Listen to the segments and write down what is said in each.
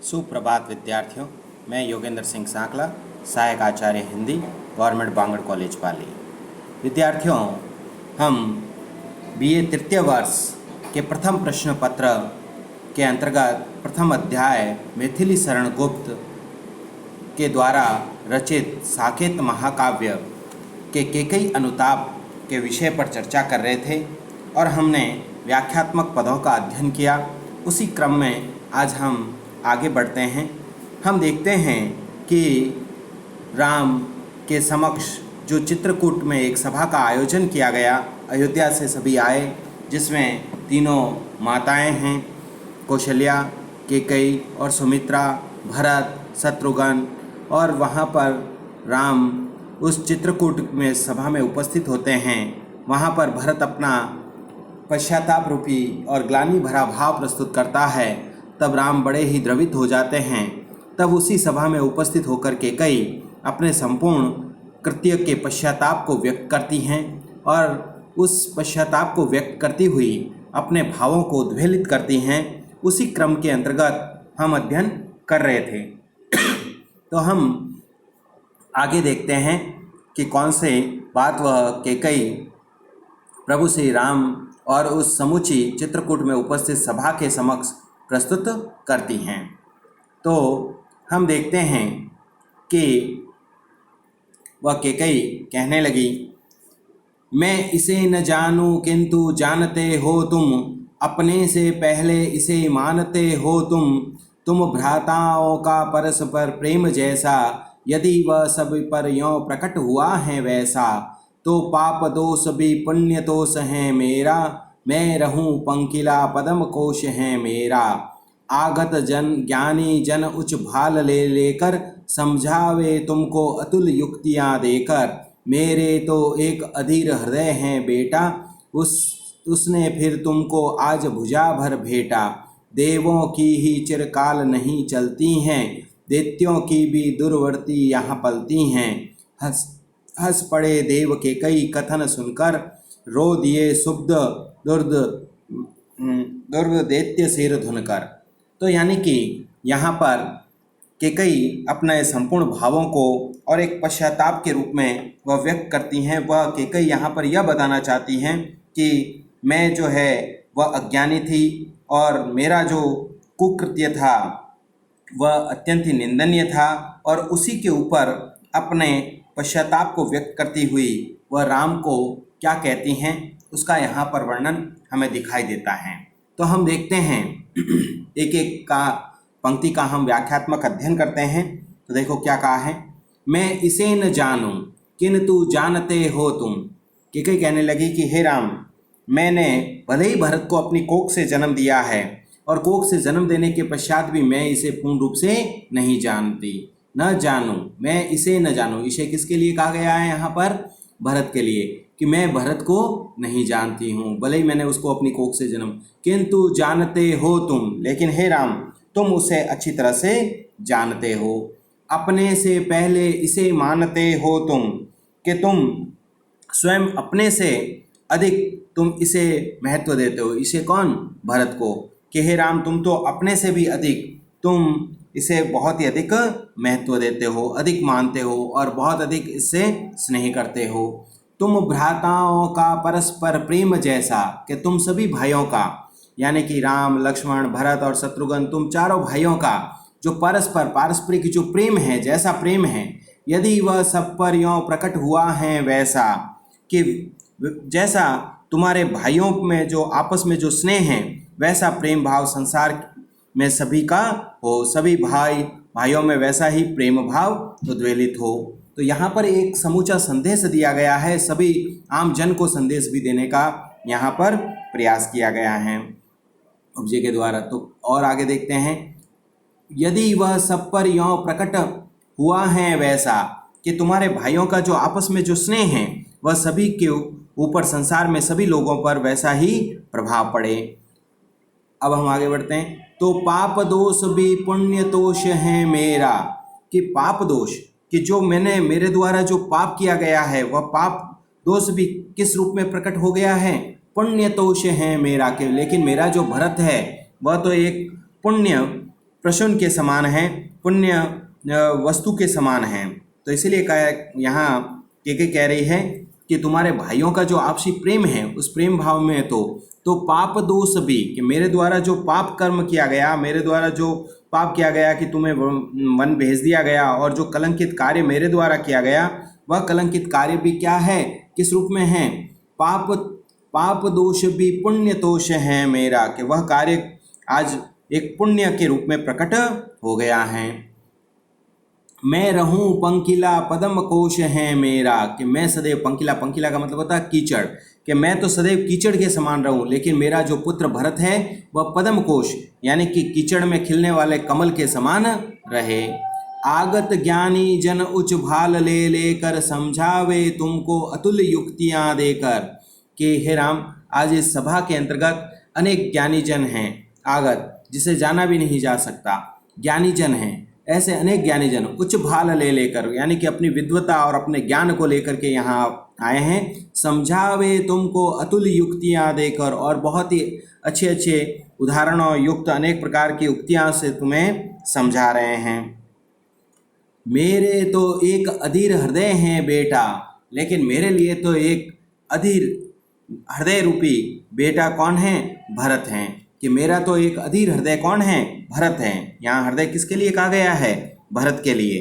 सुप्रभात विद्यार्थियों, मैं योगेंद्र सिंह सांकला, सहायक आचार्य हिंदी, गवर्नमेंट बांगड़ कॉलेज पाली। विद्यार्थियों, हम बीए तृतीय वर्ष के प्रथम प्रश्न पत्र के अंतर्गत प्रथम अध्याय मैथिली शरण गुप्त के द्वारा रचित साकेत महाकाव्य के केकई अनुताप के विषय पर चर्चा कर रहे थे और हमने व्याख्यात्मक पदों का अध्ययन किया। उसी क्रम में आज हम आगे बढ़ते हैं। हम देखते हैं कि राम के समक्ष जो चित्रकूट में एक सभा का आयोजन किया गया, अयोध्या से सभी आए, जिसमें तीनों माताएं हैं, कौशल्या, कैकेयी और सुमित्रा, भरत, शत्रुघ्न, और वहाँ पर राम उस चित्रकूट में सभा में उपस्थित होते हैं। वहाँ पर भरत अपना पश्चाताप रूपी और ग्लानि भरा भाव प्रस्तुत करता है। तब राम बड़े ही द्रवित हो जाते हैं। तब उसी सभा में उपस्थित होकर कैकेयी अपने संपूर्ण कृत्य के पश्चाताप को व्यक्त करती हैं और उस पश्चाताप को व्यक्त करती हुई अपने भावों को उद्वेलित करती हैं। उसी क्रम के अंतर्गत हम अध्ययन कर रहे थे। तो हम आगे देखते हैं कि कौन से बात वह कैकेयी प्रभु श्री राम और उस समूची चित्रकूट में उपस्थित सभा के समक्ष प्रस्तुत करती हैं। तो हम देखते हैं कि वह कैकेयी कहने लगी, मैं इसे न जानूं किंतु जानते हो तुम, अपने से पहले इसे मानते हो तुम भ्राताओं का परस्पर प्रेम जैसा, यदि वह सब पर यों प्रकट हुआ है वैसा, तो पाप दोष भी पुण्य दोष है मेरा, मैं रहूं पंकिला पदम कोश है मेरा। आगत जन ज्ञानी जन उच्च भाल ले लेकर, समझावे तुमको अतुल युक्तियाँ देकर, मेरे तो एक अधीर हृदय है बेटा, उसने फिर तुमको आज भुजा भर भेटा। देवों की ही चिरकाल नहीं चलती हैं, दैत्यों की भी दुर्वर्ती यहाँ पलती हैं। हंस पड़े देव कैकेयी कथन सुनकर, रो दिए शुद्ध दुर्ग दैत्य सिर धुनकर। तो यानी कि यहाँ पर कैकेयी अपने संपूर्ण भावों को और एक पश्चाताप के रूप में वह व्यक्त करती हैं। वह कैकेयी यहाँ पर यह बताना चाहती हैं कि मैं जो है वह अज्ञानी थी और मेरा जो कुकृत्य था वह अत्यंत ही निंदनीय था, और उसी के ऊपर अपने पश्चाताप को व्यक्त करती हुई वह राम को क्या कहती हैं उसका यहाँ पर वर्णन हमें दिखाई देता है। तो हम देखते हैं एक एक का पंक्ति का हम व्याख्यात्मक अध्ययन करते हैं। तो देखो क्या कहा है, मैं इसे न जानूं किंतु जानते हो तुम। कैकेयी कहने लगी कि हे राम, मैंने भले ही भरत को अपनी कोख से जन्म दिया है और कोख से जन्म देने के पश्चात भी मैं इसे पूर्ण रूप से नहीं जानती। न जानूं, मैं इसे न जानूं, इसे किसके लिए कहा गया है यहाँ पर? भरत के लिए, कि मैं भरत को नहीं जानती हूँ, भले ही मैंने उसको अपनी कोख से जन्म, किंतु जानते हो तुम, लेकिन हे राम तुम उसे अच्छी तरह से जानते हो। अपने से पहले इसे मानते हो तुम, कि तुम स्वयं अपने से अधिक तुम इसे महत्व देते हो। इसे कौन? भरत को। कि हे राम तुम तो अपने से भी अधिक तुम इसे बहुत ही अधिक महत्व देते हो, अधिक मानते हो और बहुत अधिक इससे स्नेह करते हो। तुम भ्राताओं का परस्पर प्रेम जैसा, कि तुम सभी भाइयों का, यानी कि राम, लक्ष्मण, भरत और शत्रुघ्न, तुम चारों भाइयों का जो परस्पर पारस्परिक जो प्रेम है, जैसा प्रेम है, यदि वह सब पर यों प्रकट हुआ है वैसा, कि जैसा तुम्हारे भाइयों में जो आपस में जो स्नेह है वैसा प्रेम भाव संसार में सभी का हो, सभी भाइयों में वैसा ही प्रेम भाव उद्वेलित हो। तो यहाँ पर एक समूचा संदेश दिया गया है, सभी आम जन को संदेश भी देने का यहाँ पर प्रयास किया गया है उपजे के द्वारा। तो और आगे देखते हैं, यदि वह सब पर यों प्रकट हुआ है वैसा, कि तुम्हारे भाइयों का जो आपस में जो स्नेह है वह सभी के ऊपर, संसार में सभी लोगों पर वैसा ही प्रभाव पड़े। अब हम आगे बढ़ते हैं। तो पाप दोष भी पुण्य दोष है मेरा, कि पाप दोष, कि जो मैंने मेरे द्वारा जो पाप किया गया है वह पाप दोष भी किस रूप में प्रकट हो गया है? पुण्य दोष है मेरा के। लेकिन मेरा जो भरत है वह तो एक पुण्य प्रसून के समान हैं, पुण्य वस्तु के समान हैं। तो इसीलिए कहा यहाँ के कह रही है कि तुम्हारे भाइयों का जो आपसी प्रेम है उस प्रेम भाव में तो पाप दोष भी, कि मेरे द्वारा जो पाप कर्म किया गया, मेरे द्वारा जो पाप किया गया कि तुम्हें वन भेज दिया गया, और जो कलंकित कार्य मेरे द्वारा किया गया वह कलंकित कार्य भी क्या है, किस रूप में है, पाप दोष भी पुण्य दोष है मेरा, कि वह कार्य आज एक पुण्य के रूप में प्रकट हो गया है। मैं रहूं पंकिला पद्म कोश है मेरा, कि मैं सदैव पंकिला, पंकिला का मतलब होता है कीचड़, कि मैं तो सदैव कीचड़ के समान रहूं, लेकिन मेरा जो पुत्र भरत है वह पद्म कोश यानी कि कीचड़ में खिलने वाले कमल के समान रहे। आगत ज्ञानी जन उच्च भाल ले लेकर समझावे तुमको अतुल्य युक्तियां देकर, कि हे राम आज इस सभा के अंतर्गत अनेक ज्ञानी जन हैं, आगत जिसे जाना भी नहीं जा सकता, ज्ञानी जन हैं, ऐसे अनेक ज्ञानी जन उच्च भाल ले लेकर यानी कि अपनी विद्वता और अपने ज्ञान को लेकर के यहाँ आए हैं, समझावे तुमको अतुल्य युक्तियाँ देकर, और बहुत ही अच्छे अच्छे उदाहरणों युक्त अनेक प्रकार की युक्तियाँ से तुम्हें समझा रहे हैं। मेरे तो एक अधीर हृदय है बेटा, लेकिन मेरे लिए तो एक अधीर हृदय रूपी बेटा कौन है, भरत हैं, कि मेरा तो एक अधीर हृदय कौन है, भरत हैं। यहाँ हृदय किसके लिए कहा गया है, भरत के लिए,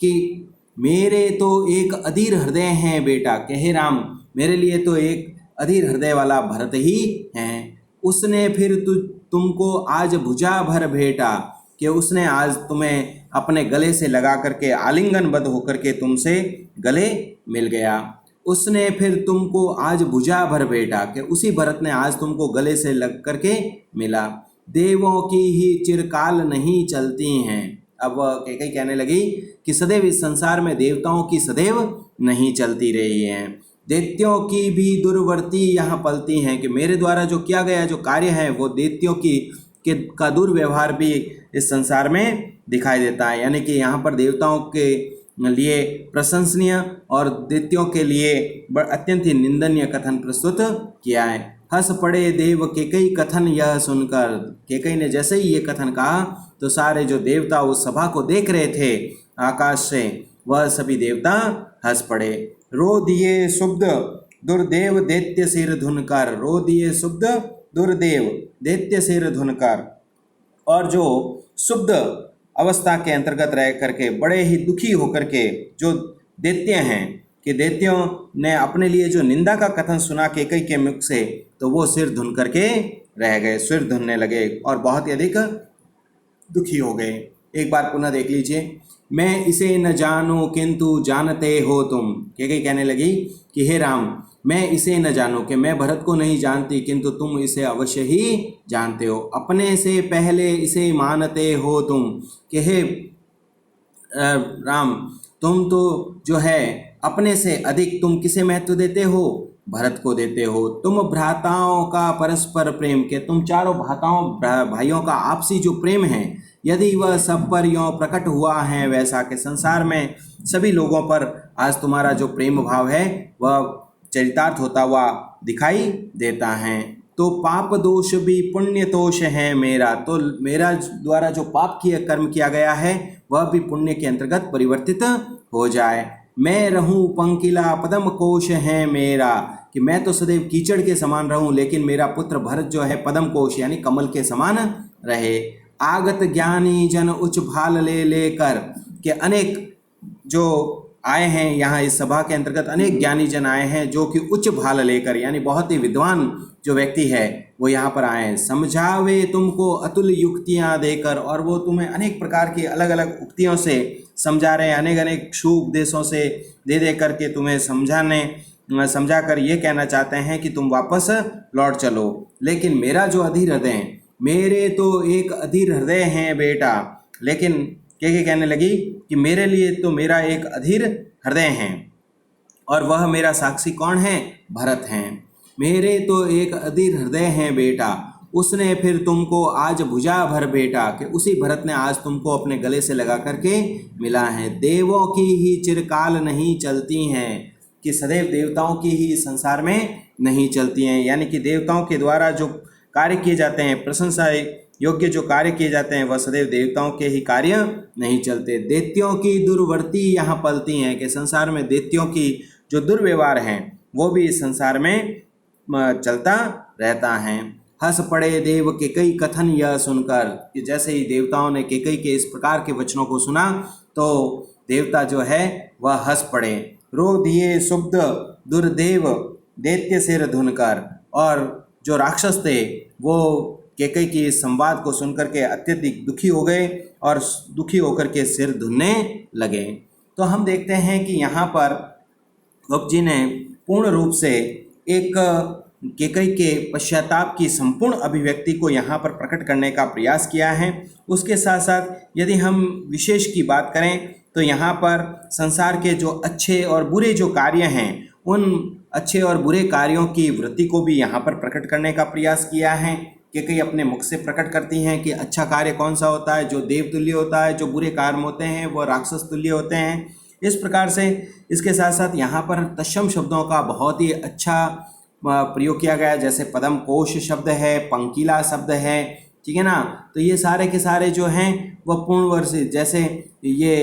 कि मेरे तो एक अधीर हृदय है बेटा, कि हे राम मेरे लिए तो एक अधीर हृदय वाला भरत ही हैं। उसने फिर तुमको आज भुजा भर भेटा, कि उसने आज तुम्हें अपने गले से लगा करके आलिंगनबद्ध होकर के तुमसे गले मिल गया। उसने फिर तुमको आज भुजा भर भेटा, कि उसी भरत ने आज तुमको गले से लग करके मिला। देवों की ही चिरकाल नहीं चलती हैं। अब कई कहने लगी कि सदैव इस संसार में देवताओं की सदैव नहीं चलती रही हैं, दैत्यों की भी दुर्वर्ती यहाँ पलती हैं, कि मेरे द्वारा जो किया गया जो कार्य है वो दैत्यों का दुर्व्यवहार भी इस संसार में दिखाई देता है। यानी कि यहाँ पर देवताओं के लिए प्रशंसनीय और दैत्यों के लिए अत्यंत ही निंदनीय कथन प्रस्तुत किया है। हंस पड़े देव केकई कथन यह सुनकर, केकई ने जैसे ही ये कथन कहा तो सारे जो देवता उस सभा को देख रहे थे आकाश से, वह सभी देवता हंस पड़े। रो दिए शुद्ध दुर्देव दैत्य सिर धुनकर, रो दिए शुद्ध दुर्देव दैत्य सिर धुनकर, और जो शुद्ध अवस्था के अंतर्गत रह करके बड़े ही दुखी होकर के जो दैत्य हैं, कि दैत्यों ने अपने लिए जो निंदा का कथन सुना केकई के मुख से, तो वो सिर धुन करके रह गए, सिर धुनने लगे और बहुत ही अधिक दुखी हो गए। एक बार पुनः देख लीजिए। मैं इसे न जानूं किंतु जानते हो तुम, केकई कहने लगी कि हे राम मैं इसे न जानूं, कि मैं भरत को नहीं जानती किंतु तुम इसे अवश्य ही जानते हो। अपने से पहले इसे मानते हो तुम, कि हे राम तुम तो जो है अपने से अधिक तुम किसे महत्व देते हो, भरत को देते हो। तुम भ्राताओं का परस्पर प्रेम, के तुम चारों भाइयों का आपसी जो प्रेम है, यदि वह सब पर यों प्रकट हुआ है वैसा, के संसार में सभी लोगों पर आज तुम्हारा जो प्रेम भाव है वह चरितार्थ होता हुआ दिखाई देता है। तो पाप दोष भी पुण्य दोष है मेरा, तो मेरा द्वारा जो पाप किया कर्म किया गया है वह भी पुण्य के अंतर्गत परिवर्तित हो जाए। मैं रहूं पंकिला पद्म कोश है मेरा, कि मैं तो सदैव कीचड़ के समान रहूं, लेकिन मेरा पुत्र भरत जो है पद्म कोश यानी कमल के समान रहे। आगत ज्ञानी जन उच्च भाल ले लेकर, के अनेक जो आए हैं यहाँ इस सभा के अंतर्गत अनेक ज्ञानी जन आए हैं जो कि उच्च भाल लेकर यानी बहुत ही विद्वान जो व्यक्ति है वो यहाँ पर आए हैं। समझावे तुमको अतुल्य युक्तियाँ देकर, और वो तुम्हें अनेक प्रकार की अलग अलग उक्तियों से समझा रहे हैं, अनेक अनेक शुभ उपदेशों से दे करके तुम्हें समझा कर ये कहना चाहते हैं कि तुम वापस लौट चलो। लेकिन मेरा जो अधीर हृदय, मेरे तो एक अधीर हृदय है बेटा, लेकिन के कहने लगी कि मेरे लिए तो मेरा एक अधीर हृदय है, और वह मेरा साक्षी कौन है, भरत हैं। मेरे तो एक अधीर हृदय है बेटा, उसने फिर तुमको आज भुजा भर बेटा, कि उसी भरत ने आज तुमको अपने गले से लगा करके मिला है। देवों की ही चिरकाल नहीं चलती हैं, कि सदैव देवताओं की ही संसार में नहीं चलती हैं, यानी कि देवताओं के द्वारा जो कार्य किए जाते हैं, प्रशंसा योग्य जो कार्य किए जाते हैं वह सदैव देवताओं के ही कार्य नहीं चलते। दैत्यों की दुर्वर्ती यहाँ पलती हैं, कि संसार में दैत्यों की जो दुर्व्यवहार हैं वो भी इस संसार में चलता रहता है। हंस पड़े देव केकई कथन यह सुनकर, कि जैसे ही देवताओं ने केकई के इस प्रकार के वचनों को सुना तो देवता जो है वह हंस पड़े। रो दिए शुद्ध दुर्देव दैत्य सिर धुनकर, और जो राक्षस थे वो केकई की इस संवाद को सुनकर के अत्यधिक दुखी हो गए और दुखी होकर के सिर धुनने लगे। तो हम देखते हैं कि यहाँ पर गुप्त जी ने पूर्ण रूप से एक केकई के पश्चाताप की संपूर्ण अभिव्यक्ति को यहाँ पर प्रकट करने का प्रयास किया है। उसके साथ साथ यदि हम विशेष की बात करें तो यहाँ पर संसार के जो अच्छे और बुरे जो कार्य हैं उन अच्छे और बुरे कार्यों की वृत्ति को भी यहाँ पर प्रकट करने का प्रयास किया है। केकई अपने मुख से प्रकट करती हैं कि अच्छा कार्य कौन सा होता है जो देवतुल्य होता है, जो बुरे कार्य होते हैं वो राक्षस तुल्य होते हैं। इस प्रकार से इसके साथ साथ यहाँ पर तत्सम शब्दों का बहुत ही अच्छा प्रयोग किया गया, जैसे पदम कोश शब्द है, पंकीला शब्द है, ठीक है ना। तो ये सारे के सारे जो हैं वह पूर्ण वर्ष, जैसे ये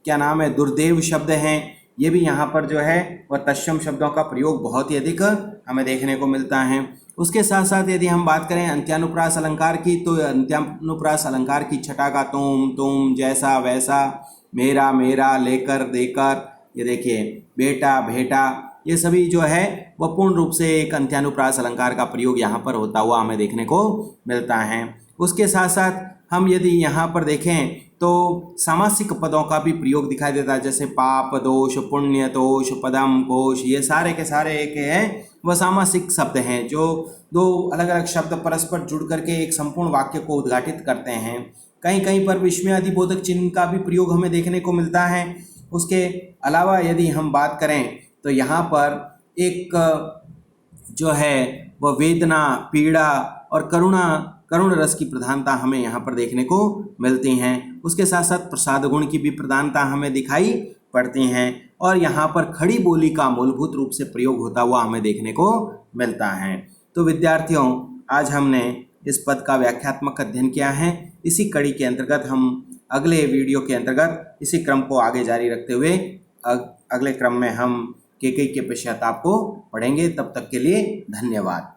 क्या नाम है दुर्देव शब्द हैं, ये भी यहाँ पर जो है वह तत्सम शब्दों का प्रयोग बहुत ही अधिक हमें देखने को मिलता है। उसके साथ साथ यदि हम बात करें अंत्यानुप्रास अलंकार की, तो अंत्यानुप्रास अलंकार की छटा का तुम जैसा वैसा, मेरा मेरा, लेकर देकर, ये देखिए बेटा भेटा, ये सभी जो है वह पूर्ण रूप से एक अंत्यानुप्रास अलंकार का प्रयोग यहाँ पर होता हुआ हमें देखने को मिलता है। उसके साथ साथ हम यदि यहाँ पर देखें तो सामासिक पदों का भी प्रयोग दिखाई देता है, जैसे पाप दोष, पुण्य दोष, पदम कोश, ये सारे के सारे एक है वह सामासिक शब्द हैं जो दो अलग अलग शब्द परस्पर जुड़ करके एक संपूर्ण वाक्य को उद्घाटित करते हैं। कहीं कहीं पर विस्मयादिबोधक चिन्ह का भी प्रयोग हमें देखने को मिलता है। उसके अलावा यदि हम बात करें तो यहाँ पर एक जो है वह वेदना, पीड़ा और करुण रस की प्रधानता हमें यहाँ पर देखने को मिलती हैं। उसके साथ साथ प्रसाद गुण की भी प्रधानता हमें दिखाई पड़ती हैं और यहाँ पर खड़ी बोली का मूलभूत रूप से प्रयोग होता हुआ हमें देखने को मिलता है। तो विद्यार्थियों, आज हमने इस पद का व्याख्यात्मक अध्ययन किया है। इसी कड़ी के अंतर्गत हम अगले वीडियो के अंतर्गत इसी क्रम को आगे जारी रखते हुए अगले क्रम में हम केकई के पश्चाताप को पढ़ेंगे। तब तक के लिए धन्यवाद।